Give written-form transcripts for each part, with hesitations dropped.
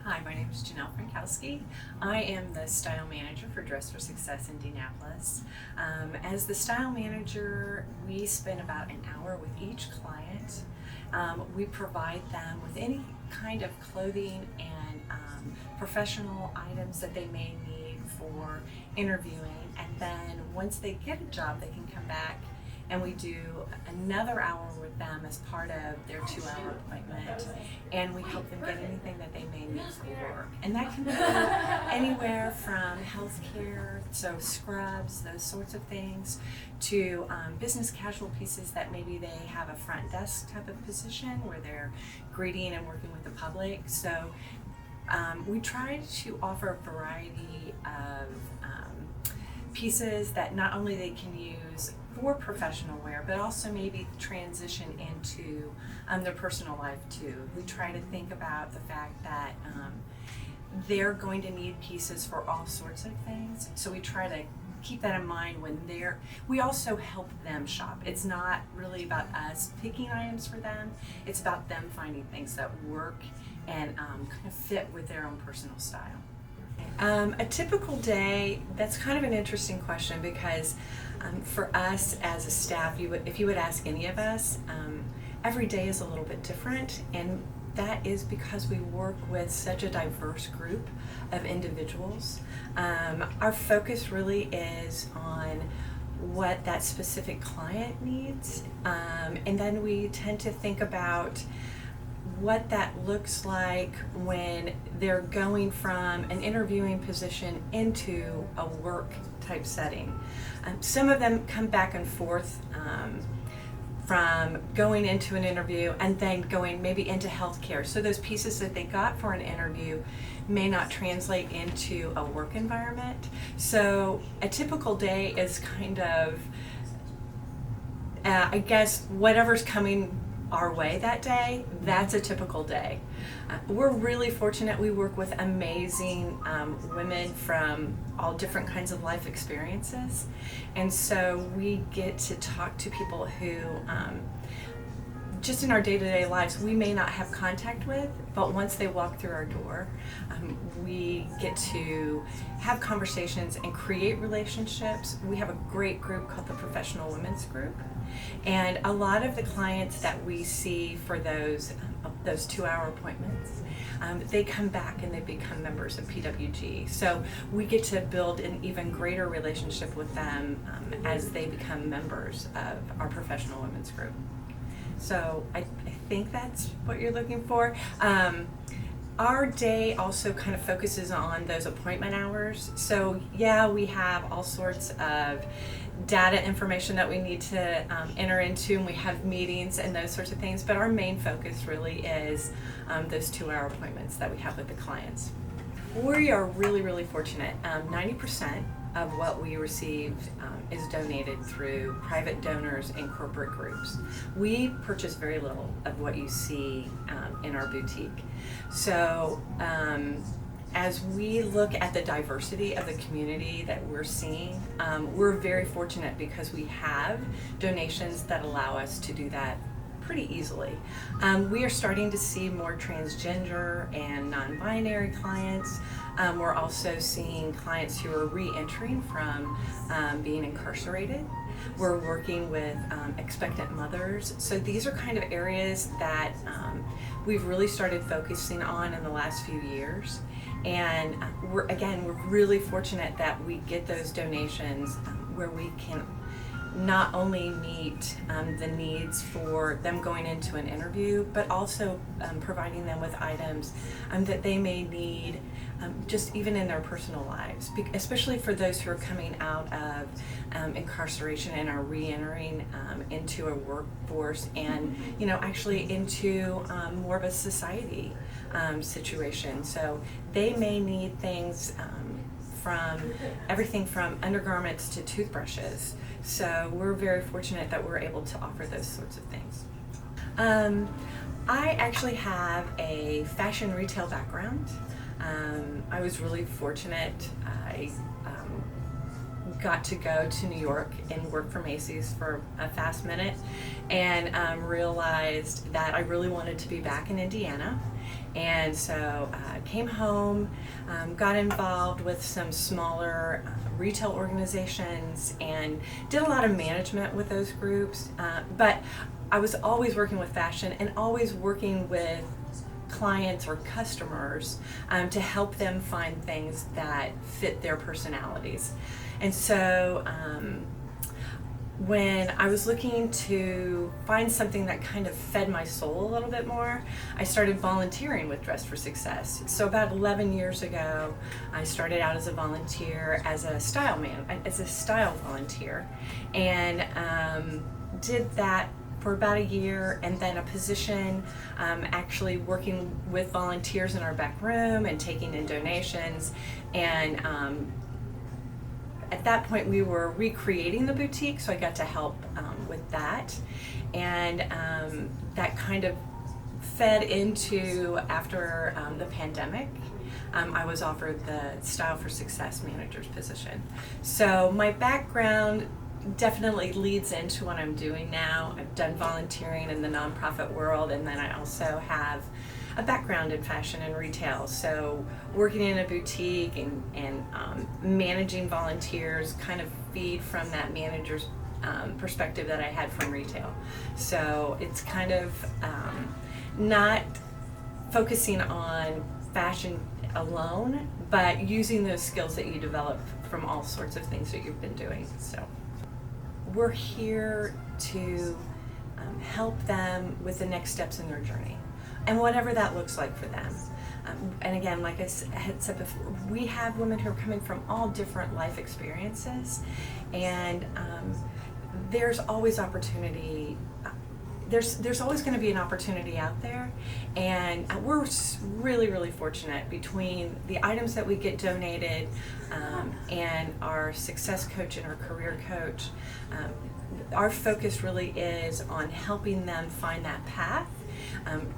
Hi, my name is Jonell. I am the style manager for Dress for Success Indianapolis. As the style manager, we spend about an hour with each client. We provide them with any kind of clothing and professional items that they may need for interviewing, and then once they get a job, they can come back and we do another hour with them as part of their 2-hour appointment, and we help them get anything that they may need for work. And that can be anywhere from healthcare, so scrubs, those sorts of things, to business casual pieces that maybe they have a front desk type of position where they're greeting and working with the public. So we try to offer a variety of pieces that not only they can use for professional wear, but also maybe transition into their personal life too. We try to think about the fact that they're going to need pieces for all sorts of things, so we try to keep that in mind when we also help them shop. It's not really about us picking items for them, it's about them finding things that work and kind of fit with their own personal style. A typical day, that's kind of an interesting question because for us as a staff, if you would ask any of us, every day is a little bit different, and that is because we work with such a diverse group of individuals. Our focus really is on what that specific client needs, and then we tend to think about what that looks like when they're going from an interviewing position into a work type setting. Some of them come back and forth from going into an interview and then going maybe into healthcare. So those pieces that they got for an interview may not translate into a work environment. So a typical day is kind of, I guess, whatever's coming our way that day, that's a typical day. We're really fortunate. We work with amazing women from all different kinds of life experiences, and so we get to talk to people who just in our day-to-day lives we may not have contact with, but once they walk through our door, we get to have conversations and create relationships. We have a great group called the Professional Women's Group, and a lot of the clients that we see for those 2-hour appointments, they come back and they become members of PWG. So we get to build an even greater relationship with them as they become members of our Professional Women's Group. So I think that's what you're looking for. Our day also kind of focuses on those appointment hours. So yeah, we have all sorts of data information that we need to enter into, and we have meetings and those sorts of things, but our main focus really is those 2-hour appointments that we have with the clients. We are really, really fortunate. 90% of what we receive is donated through private donors and corporate groups. We purchase very little of what you see in our boutique. So as we look at the diversity of the community that we're seeing, we're very fortunate because we have donations that allow us to do that pretty easily. We are starting to see more transgender and non-binary clients. We're also seeing clients who are re-entering from being incarcerated. We're working with expectant mothers. So these are kind of areas that we've really started focusing on in the last few years. And we're really fortunate that we get those donations where we can not only meet the needs for them going into an interview, but also providing them with items that they may need just even in their personal lives, especially for those who are coming out of incarceration and are re-entering into a workforce and actually into more of a society situation. So they may need things from everything from undergarments to toothbrushes. So we're very fortunate that we're able to offer those sorts of things. I actually have a fashion retail background. I was really fortunate. I got to go to New York and work for Macy's for a fast minute, and realized that I really wanted to be back in Indiana. And so came home, got involved with some smaller retail organizations and did a lot of management with those groups. But I was always working with fashion and always working with clients or customers to help them find things that fit their personalities. And so when I was looking to find something that kind of fed my soul a little bit more, I started volunteering with Dress for Success. So about 11 years ago, I started out as a volunteer, as a style volunteer, and did that for about a year, and then a position actually working with volunteers in our back room and taking in donations. And at that point we were recreating the boutique, so I got to help with that. And that kind of fed into, after the pandemic, I was offered the Style for Success manager's position. So my background definitely leads into what I'm doing now. I've done volunteering in the nonprofit world, and then I also have a background in fashion and retail. So working in a boutique and managing volunteers kind of feed from that manager's perspective that I had from retail. So it's kind of not focusing on fashion alone, but using those skills that you develop from all sorts of things that you've been doing. So we're here to help them with the next steps in their journey, and whatever that looks like for them. And again, like I had said before, we have women who are coming from all different life experiences, and there's always opportunity. There's always going to be an opportunity out there, and we're really fortunate between the items that we get donated and our success coach and our career coach. Our focus really is on helping them find that path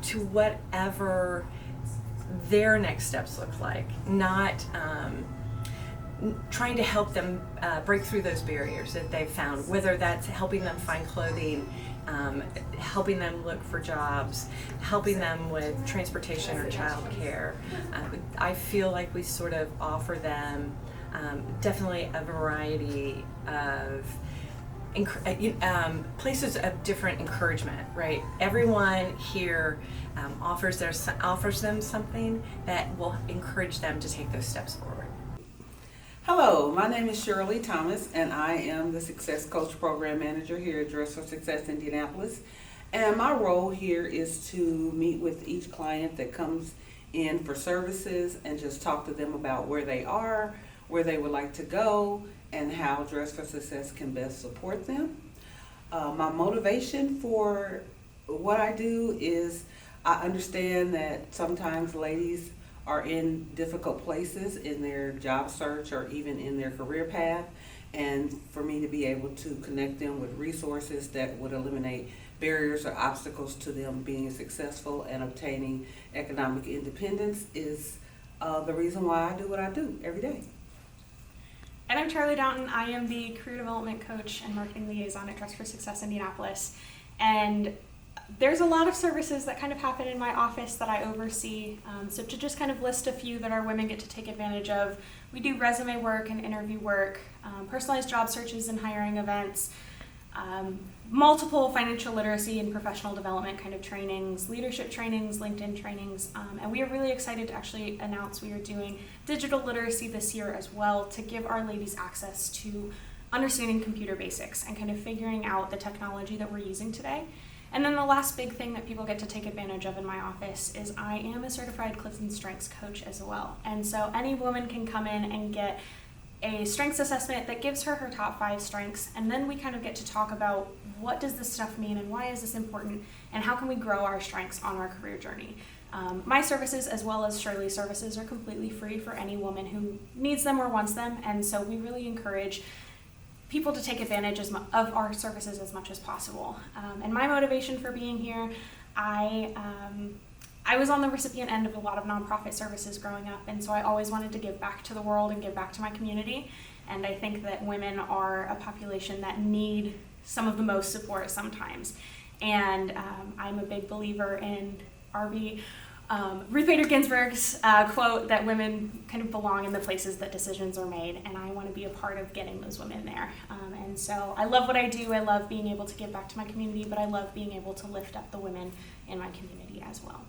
to whatever their next steps look like, not trying to help them break through those barriers that they've found, whether that's helping them find clothing, helping them look for jobs, helping them with transportation or childcare. I feel like we sort of offer them definitely a variety of places of different encouragement, right? Everyone here offers them something that will encourage them to take those steps forward. Hello, my name is Shirley Thomas, and I am the Success Coach Program Manager here at Dress for Success Indianapolis. And my role here is to meet with each client that comes in for services and just talk to them about where they are, where they would like to go, and how Dress for Success can best support them. My motivation for what I do is I understand that sometimes ladies are in difficult places in their job search or even in their career path, and for me to be able to connect them with resources that would eliminate barriers or obstacles to them being successful and obtaining economic independence is the reason why I do what I do every day. And I'm Charli Downton. I am the Career Development Coach and Marketing Liaison at Dress for Success Indianapolis. And there's a lot of services that kind of happen in my office that I oversee. So to just kind of list a few that our women get to take advantage of, we do resume work and interview work, personalized job searches and hiring events, multiple financial literacy and professional development kind of trainings, leadership trainings, LinkedIn trainings, and we are really excited to actually announce we are doing digital literacy this year as well to give our ladies access to understanding computer basics and kind of figuring out the technology that we're using today. And then the last big thing that people get to take advantage of in my office is I am a certified Clifton Strength Coach as well. And so any woman can come in and get a strengths assessment that gives her top 5 strengths, and then we kind of get to talk about what does this stuff mean and why is this important and how can we grow our strengths on our career journey. My services as well as Shirley's services are completely free for any woman who needs them or wants them, and so we really encourage people to take advantage of our services as much as possible. And my motivation for being here, I I was on the recipient end of a lot of nonprofit services growing up, and so I always wanted to give back to the world and give back to my community. And I think that women are a population that need some of the most support sometimes. And I'm a big believer in Ruth Bader Ginsburg's quote that women kind of belong in the places that decisions are made, and I want to be a part of getting those women there. And so I love what I do. I love being able to give back to my community, but I love being able to lift up the women in my community as well.